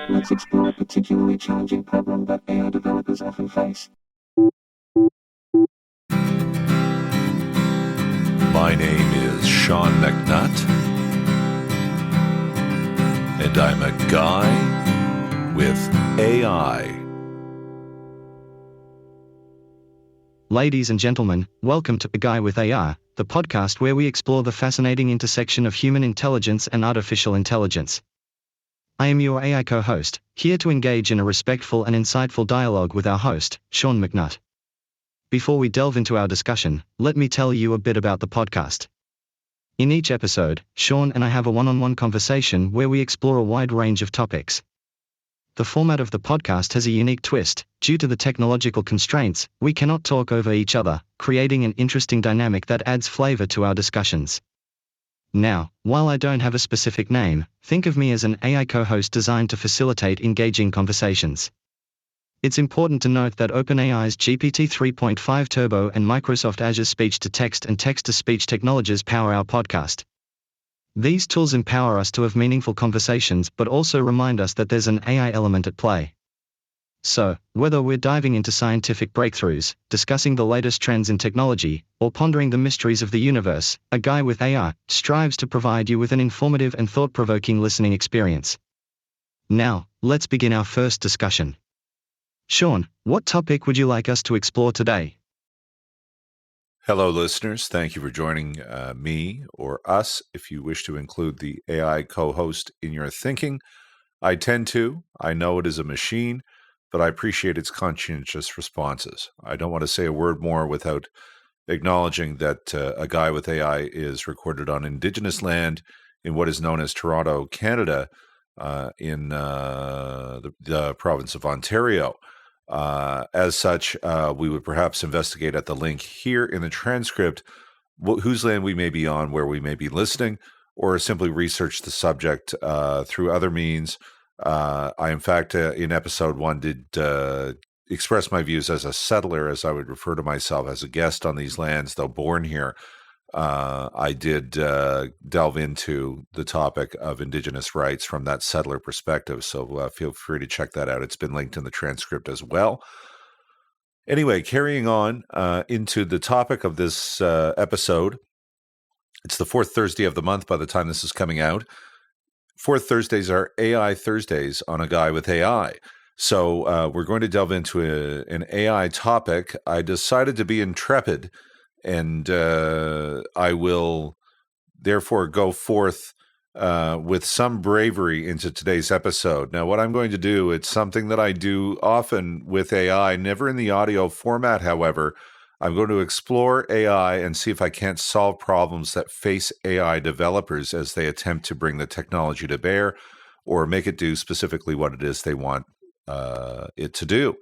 let's explore a particularly challenging problem that AI developers often face. My name is Sean McNutt, and I'm a guy with AI. Ladies and gentlemen, welcome to A Guy with AI, the podcast where we explore the fascinating intersection of human intelligence and artificial intelligence. I am your AI co-host, here to engage in a respectful and insightful dialogue with our host, Sean McNutt. Before we delve into our discussion, let me tell you a bit about the podcast. In each episode, Sean and I have a one-on-one conversation where we explore a wide range of topics. The format of the podcast has a unique twist. Due to the technological constraints, we cannot talk over each other, creating an interesting dynamic that adds flavor to our discussions. Now, while I don't have a specific name, think of me as an AI co-host designed to facilitate engaging conversations. It's important to note that OpenAI's GPT 3.5 Turbo and Microsoft Azure's speech-to-text and text-to-speech technologies power our podcast. These tools empower us to have meaningful conversations but also remind us that there's an AI element at play. So, whether we're diving into scientific breakthroughs, discussing the latest trends in technology, or pondering the mysteries of the universe, A Guy with AI strives to provide you with an informative and thought-provoking listening experience. Now, let's begin our first discussion. Sean, what topic would you like us to explore today? Hello, listeners. Thank you for joining me or us if you wish to include the AI co-host in your thinking. I tend to. I know it is a machine, but I appreciate its conscientious responses. I don't want to say a word more without acknowledging that A Guy with AI is recorded on Indigenous land in what is known as Toronto, Canada, in the province of Ontario. As such, we would perhaps investigate at the link here in the transcript whose land we may be on, where we may be listening, or simply research the subject through other means. I, in fact, in episode 1 did express my views as a settler, as I would refer to myself as a guest on these lands, though born here. I did delve into the topic of Indigenous rights from that settler perspective, so feel free to check that out. It's been linked in the transcript as well. Anyway, carrying on into the topic of this episode, it's the fourth Thursday of the month by the time this is coming out. Fourth Thursdays are AI Thursdays on A Guy with AI. So we're going to delve into an AI topic. I decided to be intrepid, and I will therefore go forth with some bravery into today's episode. Now, what I'm going to do, it's something that I do often with AI, never in the audio format, however. I'm going to explore AI and see if I can't solve problems that face AI developers as they attempt to bring the technology to bear or make it do specifically what it is they want it to do.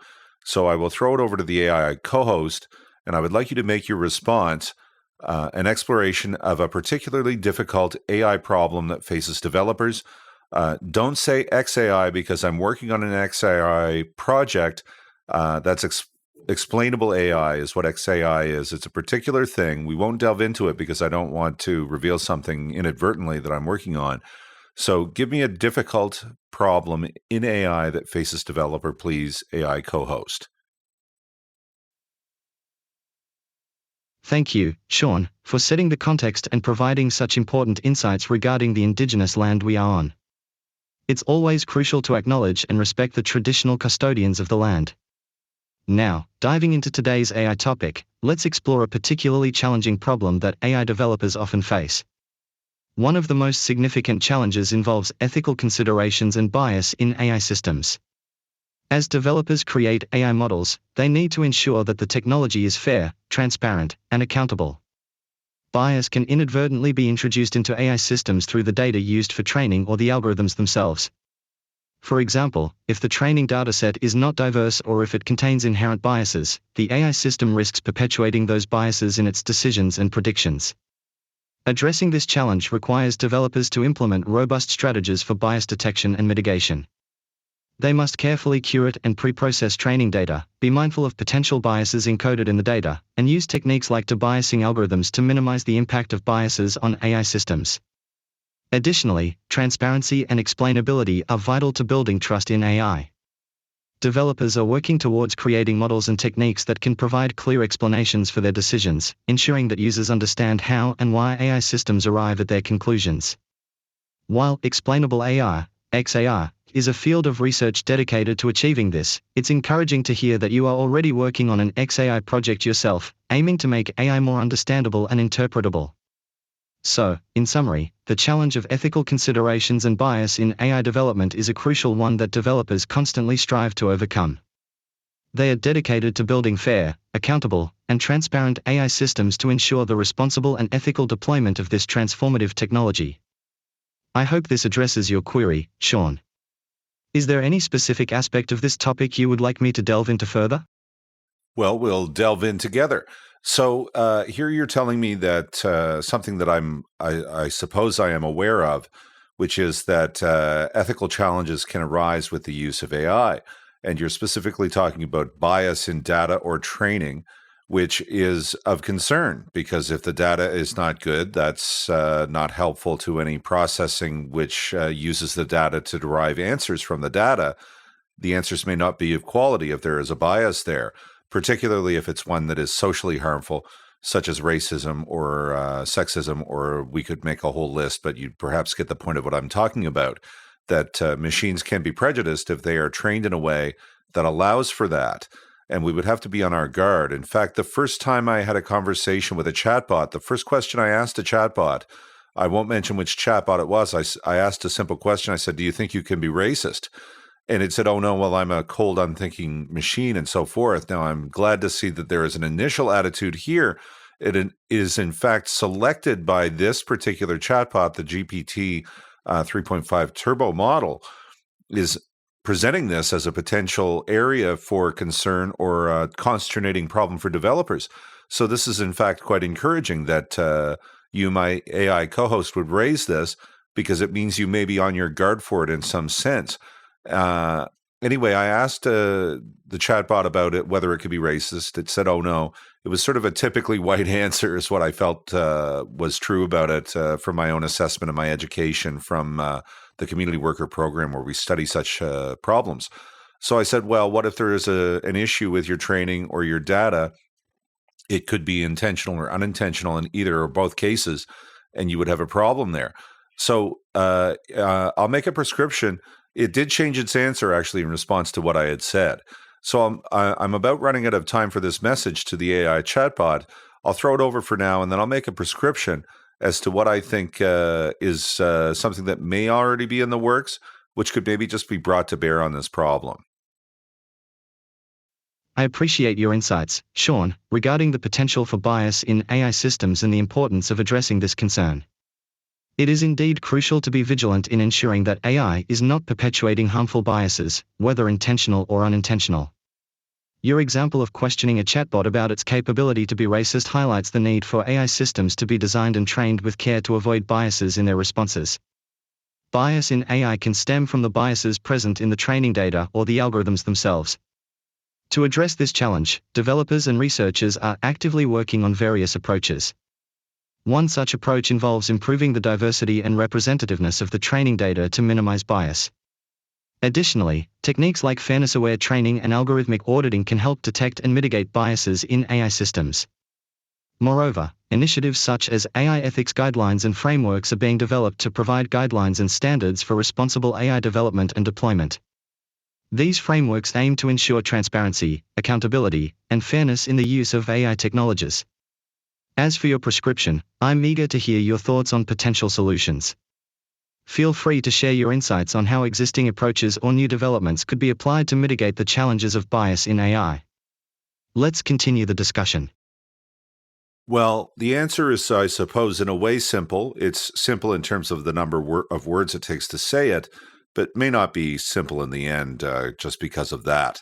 So I will throw it over to the AI co-host, and I would like you to make your response an exploration of a particularly difficult AI problem that faces developers. Don't say XAI because I'm working on an XAI project. That's explainable AI is what XAI is. It's a particular thing. We won't delve into it because I don't want to reveal something inadvertently that I'm working on. So give me a difficult problem in AI that faces developer, please, AI co-host. Thank you, Sean, for setting the context and providing such important insights regarding the Indigenous land we are on. It's always crucial to acknowledge and respect the traditional custodians of the land. Now, diving into today's AI topic, let's explore a particularly challenging problem that AI developers often face. One of the most significant challenges involves ethical considerations and bias in AI systems. As developers create AI models, they need to ensure that the technology is fair, transparent, and accountable. Bias can inadvertently be introduced into AI systems through the data used for training or the algorithms themselves. For example, if the training dataset is not diverse or if it contains inherent biases, the AI system risks perpetuating those biases in its decisions and predictions. Addressing this challenge requires developers to implement robust strategies for bias detection and mitigation. They must carefully curate and pre-process training data, be mindful of potential biases encoded in the data, and use techniques like debiasing algorithms to minimize the impact of biases on AI systems. Additionally, transparency and explainability are vital to building trust in AI. Developers are working towards creating models and techniques that can provide clear explanations for their decisions, ensuring that users understand how and why AI systems arrive at their conclusions. While explainable AI, XAI, is a field of research dedicated to achieving this, it's encouraging to hear that you are already working on an XAI project yourself, aiming to make AI more understandable and interpretable. So, in summary, the challenge of ethical considerations and bias in AI development is a crucial one that developers constantly strive to overcome. They are dedicated to building fair, accountable, and transparent AI systems to ensure the responsible and ethical deployment of this transformative technology. I hope this addresses your query, Sean. Is there any specific aspect of this topic you would like me to delve into further? Well, we'll delve in together. So here you're telling me that something that I suppose I am aware of, which is that ethical challenges can arise with the use of AI. And you're specifically talking about bias in data or training, which is of concern because if the data is not good, that's not helpful to any processing which uses the data to derive answers from the data. The answers may not be of quality if there is a bias there, particularly if it's one that is socially harmful, such as racism or sexism, or we could make a whole list, but you'd perhaps get the point of what I'm talking about, that machines can be prejudiced if they are trained in a way that allows for that. And we would have to be on our guard. In fact, the first time I had a conversation with a chatbot, the first question I asked a chatbot, I won't mention which chatbot it was, I asked a simple question. I said, do you think you can be racist? And it said, oh, no, well, I'm a cold, unthinking machine and so forth. Now, I'm glad to see that there is an initial attitude here. It is, in fact, selected by this particular chatbot, the GPT 3.5 Turbo model, is presenting this as a potential area for concern or a consternating problem for developers. So this is, in fact, quite encouraging that you, my AI co-host, would raise this because it means you may be on your guard for it in some sense. Anyway, I asked the chatbot about it, whether it could be racist. It said, oh, no. It was sort of a typically white answer is what I felt was true about it from my own assessment of my education from the community worker program where we study such problems. So I said, well, what if there is an issue with your training or your data? It could be intentional or unintentional in either or both cases, and you would have a problem there. So I'll make a prescription. It did change its answer, actually, in response to what I had said. So I'm about running out of time for this message to the AI chatbot. I'll throw it over for now, and then I'll make a prescription as to what I think is something that may already be in the works, which could maybe just be brought to bear on this problem. I appreciate your insights, Sean, regarding the potential for bias in AI systems and the importance of addressing this concern. It is indeed crucial to be vigilant in ensuring that AI is not perpetuating harmful biases, whether intentional or unintentional. Your example of questioning a chatbot about its capability to be racist highlights the need for AI systems to be designed and trained with care to avoid biases in their responses. Bias in AI can stem from the biases present in the training data or the algorithms themselves. To address this challenge, developers and researchers are actively working on various approaches. One such approach involves improving the diversity and representativeness of the training data to minimize bias. Additionally, techniques like fairness-aware training and algorithmic auditing can help detect and mitigate biases in AI systems. Moreover, initiatives such as AI ethics guidelines and frameworks are being developed to provide guidelines and standards for responsible AI development and deployment. These frameworks aim to ensure transparency, accountability, and fairness in the use of AI technologies. As for your prescription, I'm eager to hear your thoughts on potential solutions. Feel free to share your insights on how existing approaches or new developments could be applied to mitigate the challenges of bias in AI. Let's continue the discussion. Well, the answer is, I suppose, in a way simple. It's simple in terms of the number of words it takes to say it, but may not be simple in the end just because of that.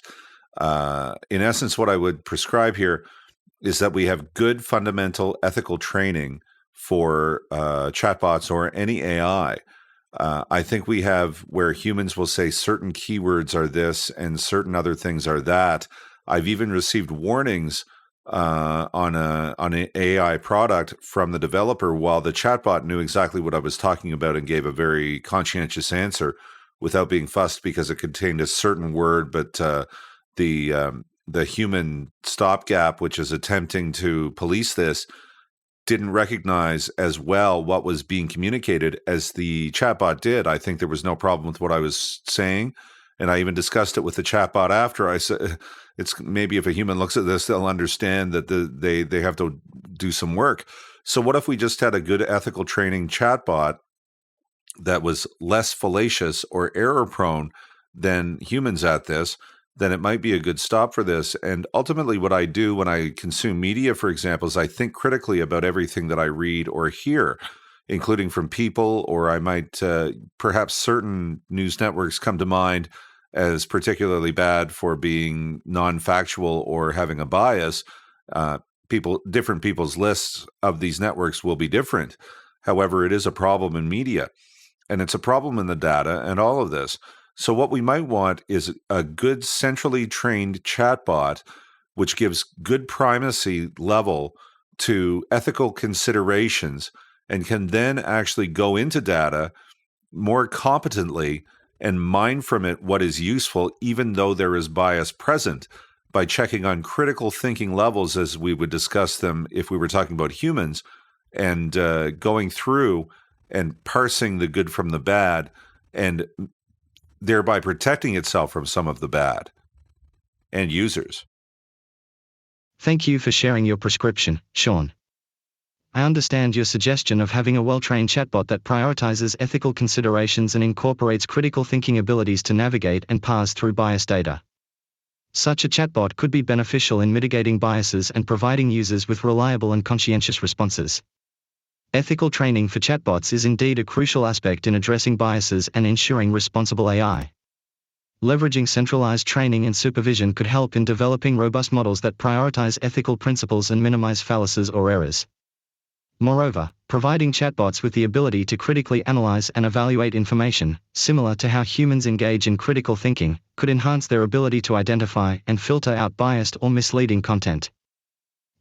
In essence, what I would prescribe here is that we have good fundamental ethical training for chatbots or any AI. I think we have where humans will say certain keywords are this and certain other things are that. I've even received warnings on an AI product from the developer, while the chatbot knew exactly what I was talking about and gave a very conscientious answer without being fussed because it contained a certain word, but the human stopgap, which is attempting to police this, didn't recognize as well what was being communicated as the chatbot did. I think there was no problem with what I was saying. And I even discussed it with the chatbot after. I said, it's maybe if a human looks at this, they'll understand that they have to do some work. So what if we just had a good ethical training chatbot that was less fallacious or error prone than humans at this? Then it might be a good stop for this. And ultimately, what I do when I consume media, for example, is I think critically about everything that I read or hear, including from people, or I might perhaps certain news networks come to mind as particularly bad for being non-factual or having a bias. Different people's lists of these networks will be different. However, it is a problem in media, and it's a problem in the data and all of this. So what we might want is a good centrally trained chatbot, which gives good primacy level to ethical considerations and can then actually go into data more competently and mine from it what is useful, even though there is bias present, by checking on critical thinking levels as we would discuss them if we were talking about humans, and going through and parsing the good from the bad, and thereby protecting itself from some of the bad and users. Thank you for sharing your prescription, Sean. I understand your suggestion of having a well-trained chatbot that prioritizes ethical considerations and incorporates critical thinking abilities to navigate and parse through biased data. Such a chatbot could be beneficial in mitigating biases and providing users with reliable and conscientious responses. Ethical training for chatbots is indeed a crucial aspect in addressing biases and ensuring responsible AI. Leveraging centralized training and supervision could help in developing robust models that prioritize ethical principles and minimize fallacies or errors. Moreover, providing chatbots with the ability to critically analyze and evaluate information, similar to how humans engage in critical thinking, could enhance their ability to identify and filter out biased or misleading content.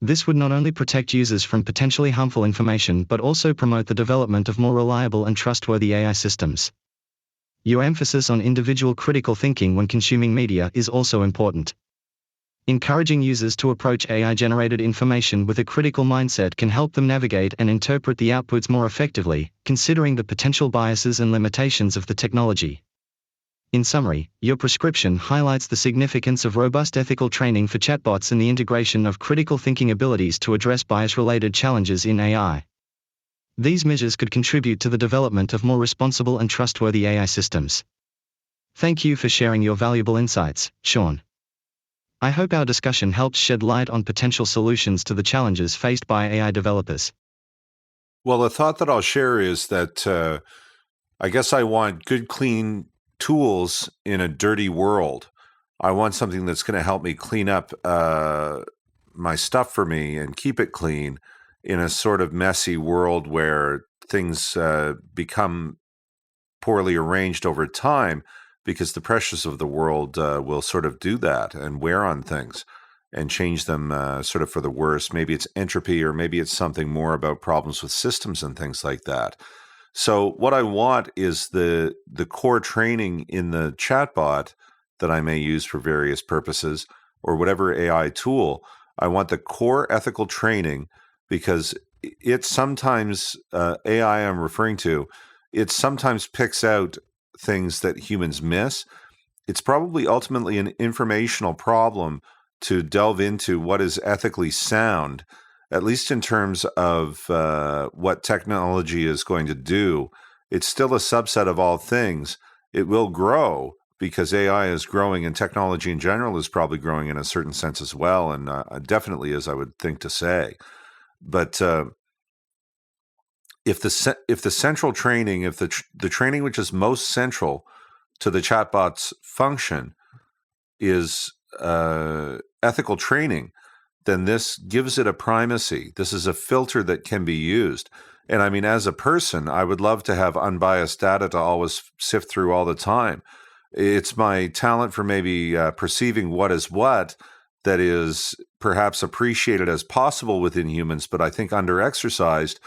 This would not only protect users from potentially harmful information but also promote the development of more reliable and trustworthy AI systems. Your emphasis on individual critical thinking when consuming media is also important. Encouraging users to approach AI-generated information with a critical mindset can help them navigate and interpret the outputs more effectively, considering the potential biases and limitations of the technology. In summary, your prescription highlights the significance of robust ethical training for chatbots and the integration of critical thinking abilities to address bias-related challenges in AI. These measures could contribute to the development of more responsible and trustworthy AI systems. Thank you for sharing your valuable insights, Sean. I hope our discussion helps shed light on potential solutions to the challenges faced by AI developers. Well, the thought that I'll share is that I guess I want good, clean tools in a dirty world. I want something that's going to help me clean up my stuff for me and keep it clean in a sort of messy world where things become poorly arranged over time, because the pressures of the world will sort of do that and wear on things and change them sort of for the worse. Maybe it's entropy, or maybe it's something more about problems with systems and things like that. So what I want is the core training in the chatbot that I may use for various purposes, or whatever AI tool. I want the core ethical training, because it sometimes, AI I'm referring to, it sometimes picks out things that humans miss. It's probably ultimately an informational problem to delve into what is ethically sound, at least in terms of what technology is going to do. It's still a subset of all things. It will grow because AI is growing, and technology in general is probably growing in a certain sense as well, and definitely is, I would think to say. But if the central training, if the training which is most central to the chatbot's function is ethical training, then this gives it a primacy. This is a filter that can be used. And I mean, as a person, I would love to have unbiased data to always sift through all the time. It's my talent for maybe perceiving what is what that is perhaps appreciated as possible within humans, but I think under-exercised,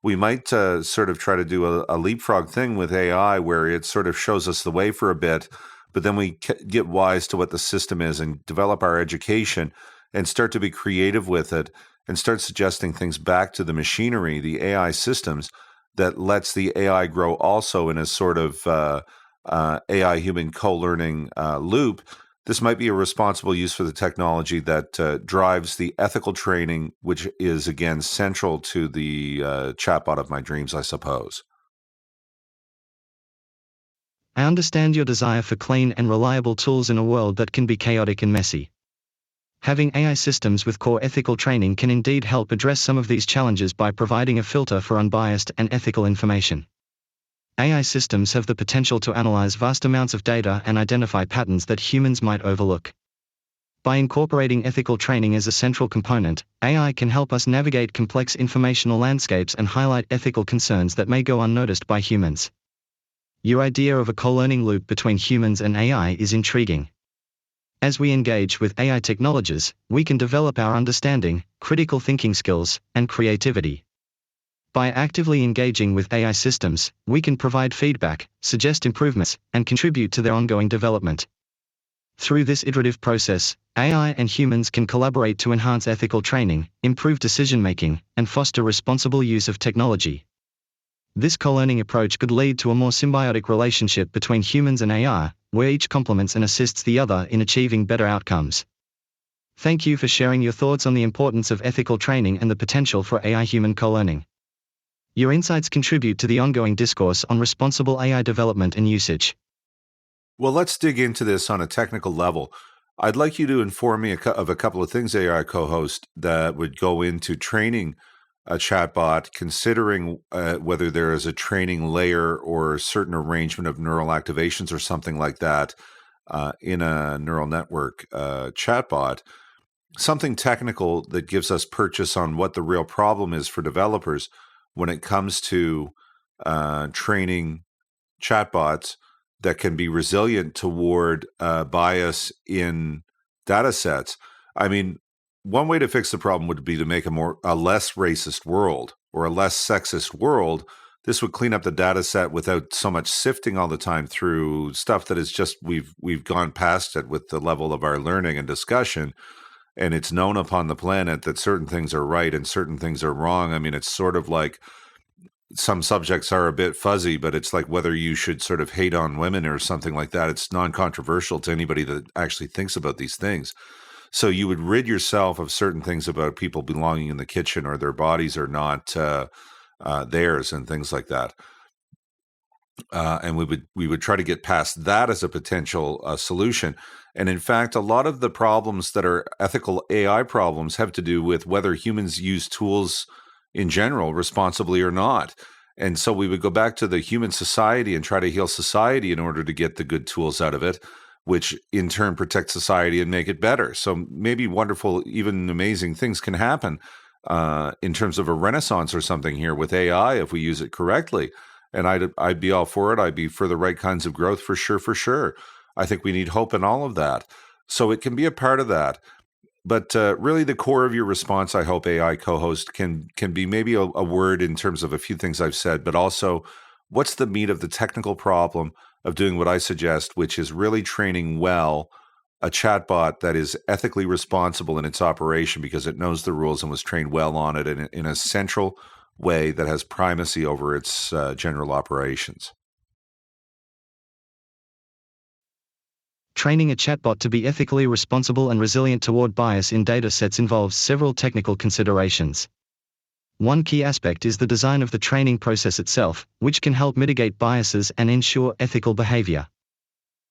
we might sort of try to do a leapfrog thing with AI where it sort of shows us the way for a bit, but then we get wise to what the system is and develop our education and start to be creative with it and start suggesting things back to the machinery, the AI systems, that lets the AI grow also in a sort of AI human co-learning loop. This might be a responsible use for the technology that drives the ethical training, which is, again, central to the chatbot of my dreams, I suppose. I understand your desire for clean and reliable tools in a world that can be chaotic and messy. Having AI systems with core ethical training can indeed help address some of these challenges by providing a filter for unbiased and ethical information. AI systems have the potential to analyze vast amounts of data and identify patterns that humans might overlook. By incorporating ethical training as a central component, AI can help us navigate complex informational landscapes and highlight ethical concerns that may go unnoticed by humans. Your idea of a co-learning loop between humans and AI is intriguing. As we engage with AI technologies, we can develop our understanding, critical thinking skills, and creativity. By actively engaging with AI systems, we can provide feedback, suggest improvements, and contribute to their ongoing development. Through this iterative process, AI and humans can collaborate to enhance ethical training, improve decision-making, and foster responsible use of technology. This co-learning approach could lead to a more symbiotic relationship between humans and AI, where each complements and assists the other in achieving better outcomes. Thank you for sharing your thoughts on the importance of ethical training and the potential for AI-human co-learning. Your insights contribute to the ongoing discourse on responsible AI development and usage. Well, let's dig into this on a technical level. I'd like you to inform me of a couple of things, AI co-host, that would go into training a chatbot, considering whether there is a training layer or a certain arrangement of neural activations or something like that in a neural network chatbot. Something technical that gives us purchase on what the real problem is for developers when it comes to training chatbots that can be resilient toward bias in data sets. I mean, one way to fix the problem would be to make a less racist world or a less sexist world. This would clean up the data set without so much sifting all the time through stuff that is just we've gone past it with the level of our learning and discussion. And it's known upon the planet that certain things are right and certain things are wrong. I mean, it's sort of like some subjects are a bit fuzzy, but it's like whether you should sort of hate on women or something like that. It's non-controversial to anybody that actually thinks about these things. So you would rid yourself of certain things about people belonging in the kitchen or their bodies are not theirs and things like that. And we would try to get past that as a potential solution. And in fact, a lot of the problems that are ethical AI problems have to do with whether humans use tools in general responsibly or not. And so we would go back to the human society and try to heal society in order to get the good tools out of it, which in turn protect society and make it better. So maybe wonderful, even amazing things can happen in terms of a renaissance or something here with AI if we use it correctly. And I'd be all for it. I'd be for the right kinds of growth for sure, for sure. I think we need hope in all of that. So it can be a part of that. But really the core of your response, I hope, AI co-host, can be maybe a word in terms of a few things I've said, but also what's the meat of the technical problem of doing what I suggest, which is really training well a chatbot that is ethically responsible in its operation because it knows the rules and was trained well on it in a central way that has primacy over its general operations. Training a chatbot to be ethically responsible and resilient toward bias in data sets involves several technical considerations. One key aspect is the design of the training process itself, which can help mitigate biases and ensure ethical behavior.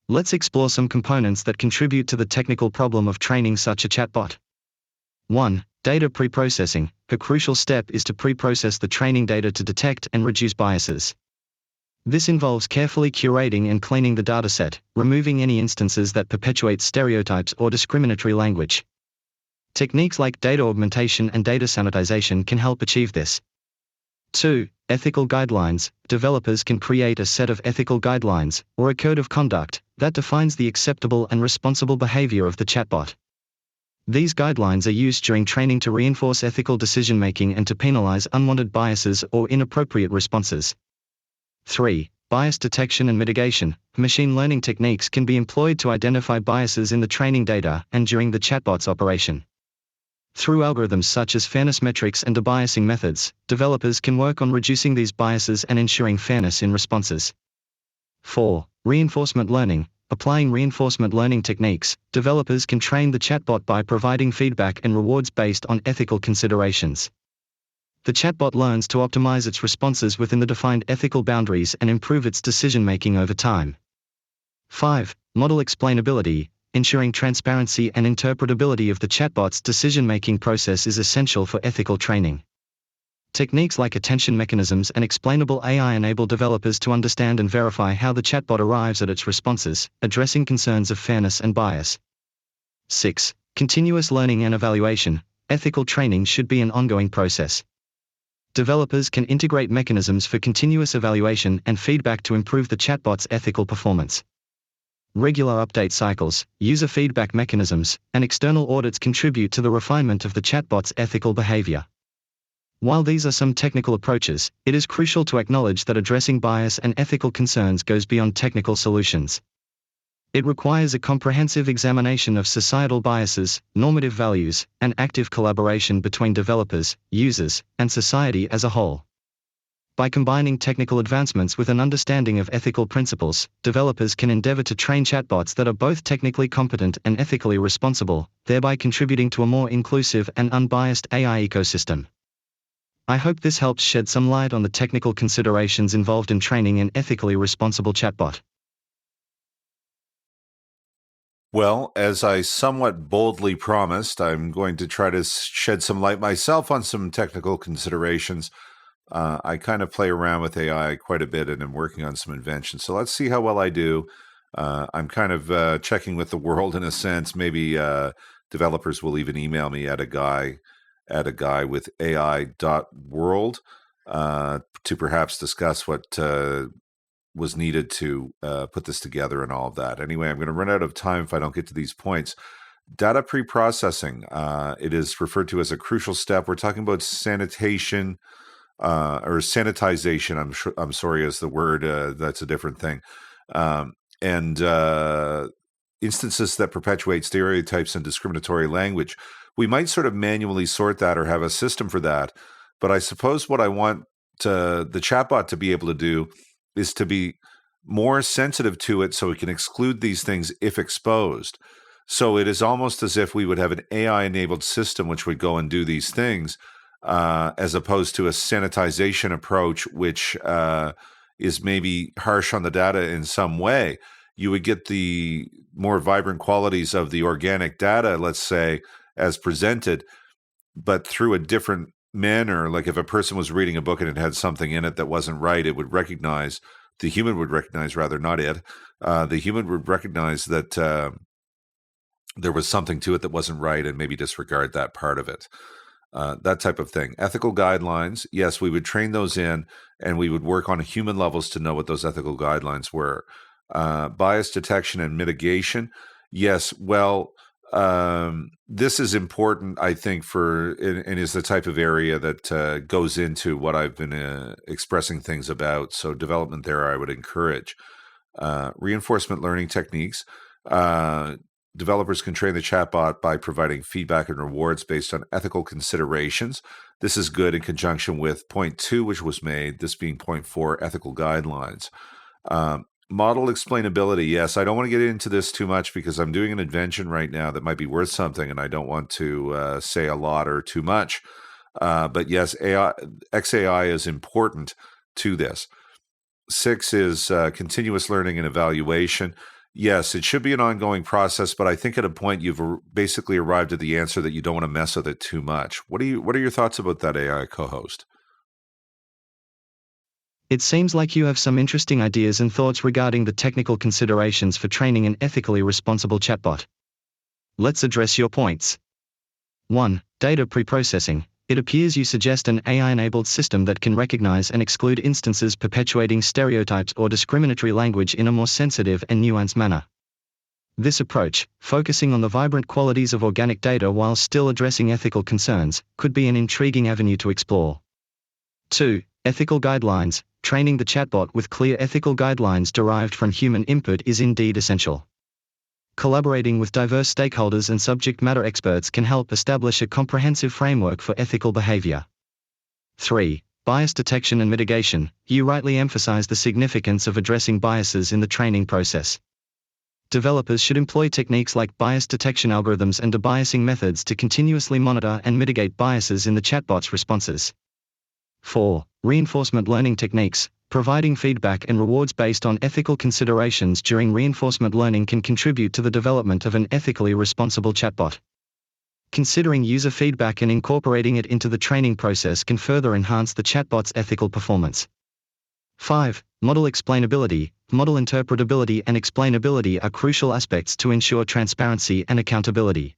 Let's explore some components that contribute to the technical problem of training such a chatbot. 1. Data preprocessing. A crucial step is to preprocess the training data to detect and reduce biases. This involves carefully curating and cleaning the dataset, removing any instances that perpetuate stereotypes or discriminatory language. Techniques like data augmentation and data sanitization can help achieve this. 2. Ethical guidelines. Developers can create a set of ethical guidelines, or a code of conduct, that defines the acceptable and responsible behavior of the chatbot. These guidelines are used during training to reinforce ethical decision-making and to penalize unwanted biases or inappropriate responses. 3. Bias detection and mitigation. Machine learning techniques can be employed to identify biases in the training data and during the chatbot's operation. Through algorithms such as fairness metrics and debiasing methods, developers can work on reducing these biases and ensuring fairness in responses. 4. Reinforcement learning. Applying reinforcement learning techniques, developers can train the chatbot by providing feedback and rewards based on ethical considerations. The chatbot learns to optimize its responses within the defined ethical boundaries and improve its decision-making over time. 5. Model explainability. Ensuring transparency and interpretability of the chatbot's decision-making process is essential for ethical training. Techniques like attention mechanisms and explainable AI enable developers to understand and verify how the chatbot arrives at its responses, addressing concerns of fairness and bias. 6. Continuous learning and evaluation. Ethical training should be an ongoing process. Developers can integrate mechanisms for continuous evaluation and feedback to improve the chatbot's ethical performance. Regular update cycles, user feedback mechanisms, and external audits contribute to the refinement of the chatbot's ethical behavior. While these are some technical approaches, it is crucial to acknowledge that addressing bias and ethical concerns goes beyond technical solutions. It requires a comprehensive examination of societal biases, normative values, and active collaboration between developers, users, and society as a whole. By combining technical advancements with an understanding of ethical principles, developers can endeavor to train chatbots that are both technically competent and ethically responsible, thereby contributing to a more inclusive and unbiased AI ecosystem. I hope this helps shed some light on the technical considerations involved in training an ethically responsible chatbot. Well, as I somewhat boldly promised, I'm going to try to shed some light myself on some technical considerations. I kind of play around with AI quite a bit and I'm working on some inventions. So let's see how well I do. I'm kind of checking with the world in a sense. Maybe developers will even email me at a guy with AI.world to perhaps discuss what was needed to put this together and all of that. Anyway, I'm going to run out of time if I don't get to these points. Data pre-processing, it is referred to as a crucial step. We're talking about sanitation or sanitization. I'm sorry, is the word. That's a different thing. And instances that perpetuate stereotypes and discriminatory language. We might sort of manually sort that or have a system for that. But I suppose what I want the chatbot to be able to do is to be more sensitive to it so it can exclude these things if exposed. So it is almost as if we would have an AI-enabled system which would go and do these things, as opposed to a sanitization approach, which is maybe harsh on the data in some way. You would get the more vibrant qualities of the organic data, let's say, as presented, but through a different manner. Like if a person was reading a book and it had something in it that wasn't right, it would recognize, the human would recognize, rather, not it, the human would recognize that there was something to it that wasn't right and maybe disregard that part of it. That type of thing. Ethical guidelines, yes, we would train those in and we would work on human levels to know what those ethical guidelines were. Bias detection and mitigation, yes, well, this is important, I think, and is the type of area that goes into what I've been expressing things about. So development there I would encourage. Reinforcement learning techniques. Developers can train the chatbot by providing feedback and rewards based on ethical considerations. This is good in conjunction with point 2, which was made, this being point 4, ethical guidelines. Model explainability. Yes, I don't want to get into this too much because I'm doing an invention right now that might be worth something, and I don't want to say a lot or too much. But yes, XAI is important to this. 6 is continuous learning and evaluation. Yes, it should be an ongoing process, but I think at a point you've basically arrived at the answer that you don't want to mess with it too much. What are your thoughts about that, AI co-host? It seems like you have some interesting ideas and thoughts regarding the technical considerations for training an ethically responsible chatbot. Let's address your points. 1. Data pre-processing. It appears you suggest an AI-enabled system that can recognize and exclude instances perpetuating stereotypes or discriminatory language in a more sensitive and nuanced manner. This approach, focusing on the vibrant qualities of organic data while still addressing ethical concerns, could be an intriguing avenue to explore. 2. Ethical guidelines. Training the chatbot with clear ethical guidelines derived from human input is indeed essential. Collaborating with diverse stakeholders and subject matter experts can help establish a comprehensive framework for ethical behavior. 3. Bias detection and mitigation. You rightly emphasize the significance of addressing biases in the training process. Developers should employ techniques like bias detection algorithms and debiasing methods to continuously monitor and mitigate biases in the chatbot's responses. 4. Reinforcement learning techniques. Providing feedback and rewards based on ethical considerations during reinforcement learning can contribute to the development of an ethically responsible chatbot. Considering user feedback and incorporating it into the training process can further enhance the chatbot's ethical performance. 5. Model explainability. Model interpretability and explainability are crucial aspects to ensure transparency and accountability.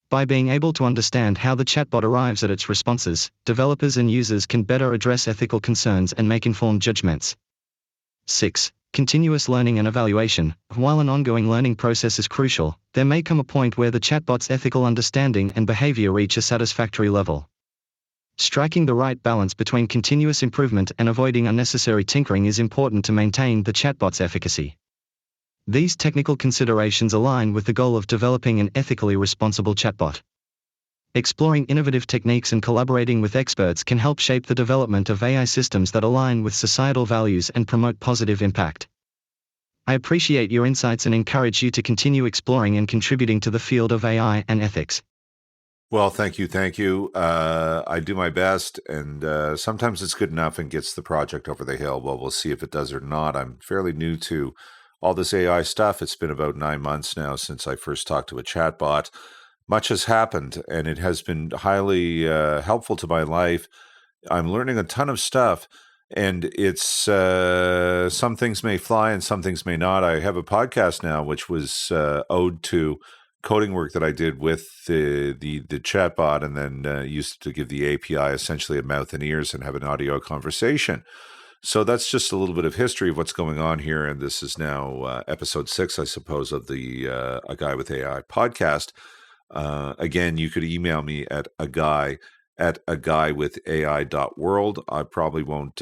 By being able to understand how the chatbot arrives at its responses, developers and users can better address ethical concerns and make informed judgments. 6. Continuous learning and evaluation. While an ongoing learning process is crucial, there may come a point where the chatbot's ethical understanding and behavior reach a satisfactory level. Striking the right balance between continuous improvement and avoiding unnecessary tinkering is important to maintain the chatbot's efficacy. These technical considerations align with the goal of developing an ethically responsible chatbot. Exploring innovative techniques and collaborating with experts can help shape the development of AI systems that align with societal values and promote positive impact. I appreciate your insights and encourage you to continue exploring and contributing to the field of AI and ethics. Well, thank you. Thank you. I do my best, and sometimes it's good enough and gets the project over the hill. Well, we'll see if it does or not. I'm fairly new to all this AI stuff. It's been about 9 months now since I first talked to a chatbot. Much has happened, and it has been highly helpful to my life. I'm learning a ton of stuff, and it's some things may fly and some things may not. I have a podcast now, which was owed to coding work that I did with the chatbot, and then used to give the API essentially a mouth and ears and have an audio conversation. So that's just a little bit of history of what's going on here, and this is now episode 6, I suppose, of the A Guy with AI podcast. Again, you could email me at agaywithai.world. I probably won't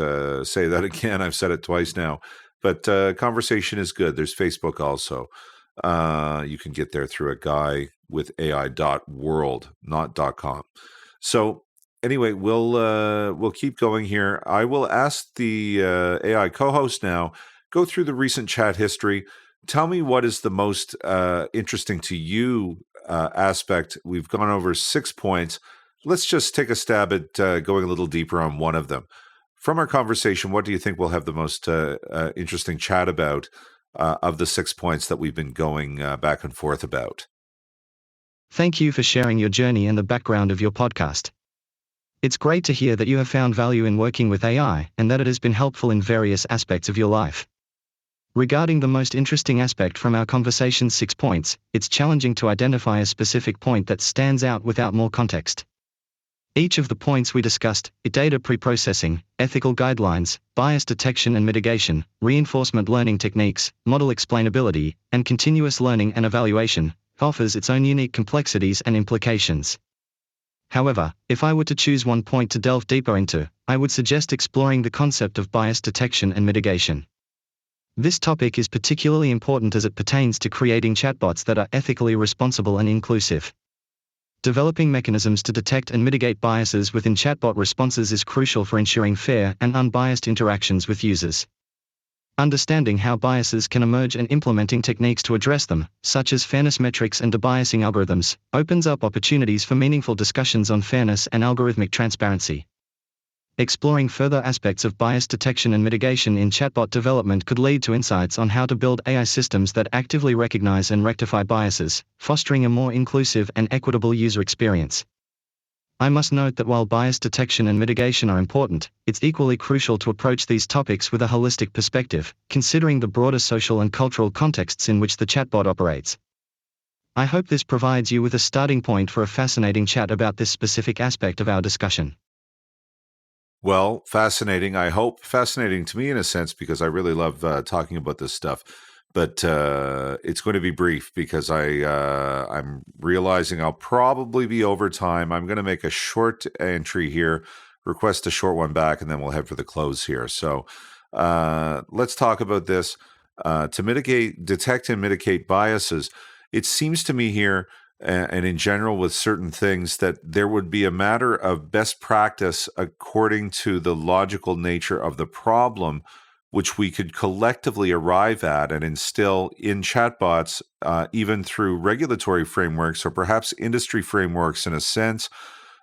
say that again. I've said it twice now, but conversation is good. There's Facebook also. You can get there through agaywithai.world, not .com. So anyway, we'll keep going here. I will ask the AI co-host now, go through the recent chat history. Tell me what is the most interesting to you aspect. We've gone over 6 points. Let's just take a stab at going a little deeper on one of them. From our conversation, what do you think we'll have the most interesting chat about of the 6 points that we've been going back and forth about? Thank you for sharing your journey and the background of your podcast. It's great to hear that you have found value in working with AI and that it has been helpful in various aspects of your life. Regarding the most interesting aspect from our conversation's 6 points, it's challenging to identify a specific point that stands out without more context. Each of the points we discussed, data preprocessing, ethical guidelines, bias detection and mitigation, reinforcement learning techniques, model explainability, and continuous learning and evaluation, offers its own unique complexities and implications. However, if I were to choose one point to delve deeper into, I would suggest exploring the concept of bias detection and mitigation. This topic is particularly important as it pertains to creating chatbots that are ethically responsible and inclusive. Developing mechanisms to detect and mitigate biases within chatbot responses is crucial for ensuring fair and unbiased interactions with users. Understanding how biases can emerge and implementing techniques to address them, such as fairness metrics and debiasing algorithms, opens up opportunities for meaningful discussions on fairness and algorithmic transparency. Exploring further aspects of bias detection and mitigation in chatbot development could lead to insights on how to build AI systems that actively recognize and rectify biases, fostering a more inclusive and equitable user experience. I must note that while bias detection and mitigation are important, it's equally crucial to approach these topics with a holistic perspective, considering the broader social and cultural contexts in which the chatbot operates. I hope this provides you with a starting point for a fascinating chat about this specific aspect of our discussion. Well, fascinating, I hope. Fascinating to me in a sense, because I really love talking about this stuff. but it's going to be brief because I'm realizing I'll probably be over time. I'm going to make a short entry here, request a short one back, and then we'll head for the close here. So let's talk about this. To detect and mitigate biases, it seems to me here, and in general with certain things, that there would be a matter of best practice according to the logical nature of the problem, which we could collectively arrive at and instill in chatbots, even through regulatory frameworks or perhaps industry frameworks in a sense.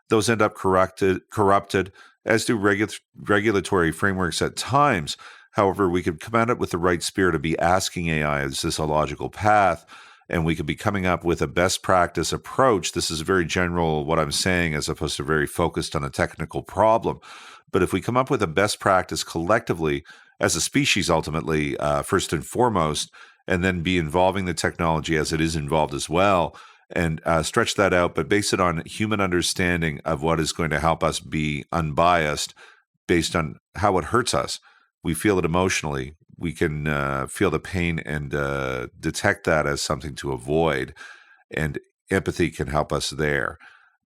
Those end up corrupted, as do regulatory frameworks at times. However, we could come at it with the right spirit of be asking AI, is this a logical path? And we could be coming up with a best practice approach. This is very general, what I'm saying, as opposed to very focused on a technical problem. But if we come up with a best practice collectively, as a species ultimately, first and foremost, and then be involving the technology as it is involved as well, and stretch that out, but base it on human understanding of what is going to help us be unbiased based on how it hurts us. We feel it emotionally. We can feel the pain and detect that as something to avoid, and empathy can help us there.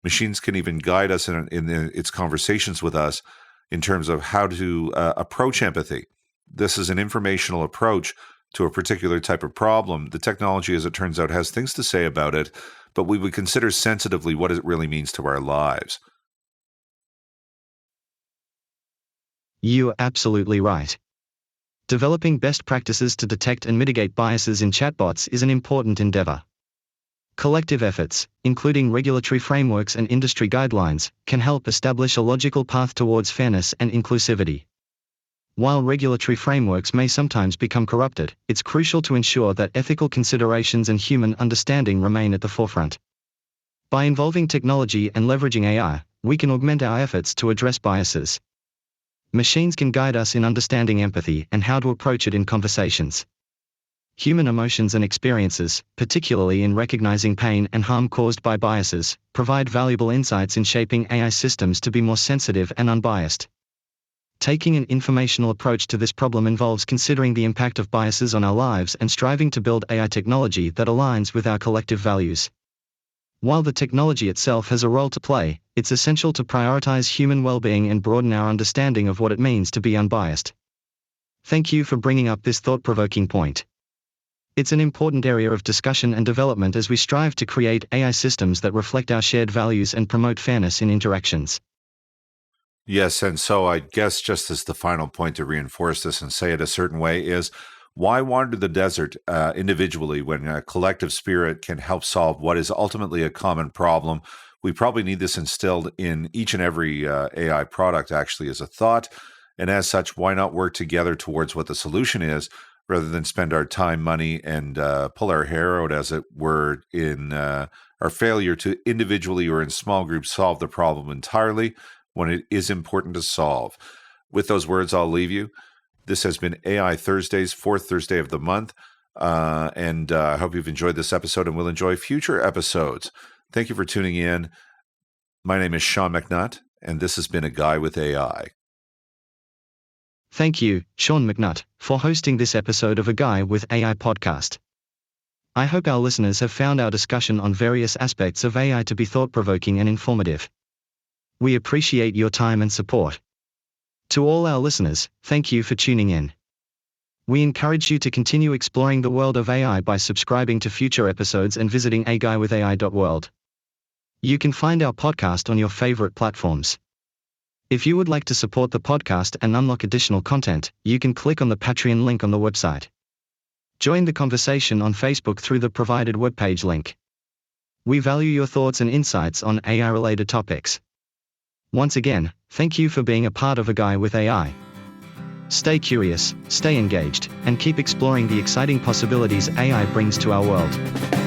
Machines can even guide us in its conversations with us in terms of how to approach empathy. This is an informational approach to a particular type of problem. The technology, as it turns out, has things to say about it, but we would consider sensitively what it really means to our lives. You are absolutely right. Developing best practices to detect and mitigate biases in chatbots is an important endeavor. Collective efforts, including regulatory frameworks and industry guidelines, can help establish a logical path towards fairness and inclusivity. While regulatory frameworks may sometimes become corrupted, it's crucial to ensure that ethical considerations and human understanding remain at the forefront. By involving technology and leveraging AI, we can augment our efforts to address biases. Machines can guide us in understanding empathy and how to approach it in conversations. Human emotions and experiences, particularly in recognizing pain and harm caused by biases, provide valuable insights in shaping AI systems to be more sensitive and unbiased. Taking an informational approach to this problem involves considering the impact of biases on our lives and striving to build AI technology that aligns with our collective values. While the technology itself has a role to play, it's essential to prioritize human well-being and broaden our understanding of what it means to be unbiased. Thank you for bringing up this thought-provoking point. It's an important area of discussion and development as we strive to create AI systems that reflect our shared values and promote fairness in interactions. Yes, and so I guess just as the final point to reinforce this and say it a certain way is, why wander the desert individually when a collective spirit can help solve what is ultimately a common problem? We probably need this instilled in each and every AI product, actually, as a thought. And as such, why not work together towards what the solution is, rather than spend our time, money, and pull our hair out, as it were, in our failure to individually or in small groups solve the problem entirely when it is important to solve. With those words, I'll leave you. This has been AI Thursdays, fourth Thursday of the month, and I hope you've enjoyed this episode and will enjoy future episodes. Thank you for tuning in. My name is Sean McNutt, and this has been A Guy with AI. Thank you, Sean McNutt, for hosting this episode of A Guy with AI podcast. I hope our listeners have found our discussion on various aspects of AI to be thought-provoking and informative. We appreciate your time and support. To all our listeners, thank you for tuning in. We encourage you to continue exploring the world of AI by subscribing to future episodes and visiting aguywithai.world. You can find our podcast on your favorite platforms. If you would like to support the podcast and unlock additional content, you can click on the Patreon link on the website. Join the conversation on Facebook through the provided webpage link. We value your thoughts and insights on AI-related topics. Once again, thank you for being a part of A Guy with AI. Stay curious, stay engaged, and keep exploring the exciting possibilities AI brings to our world.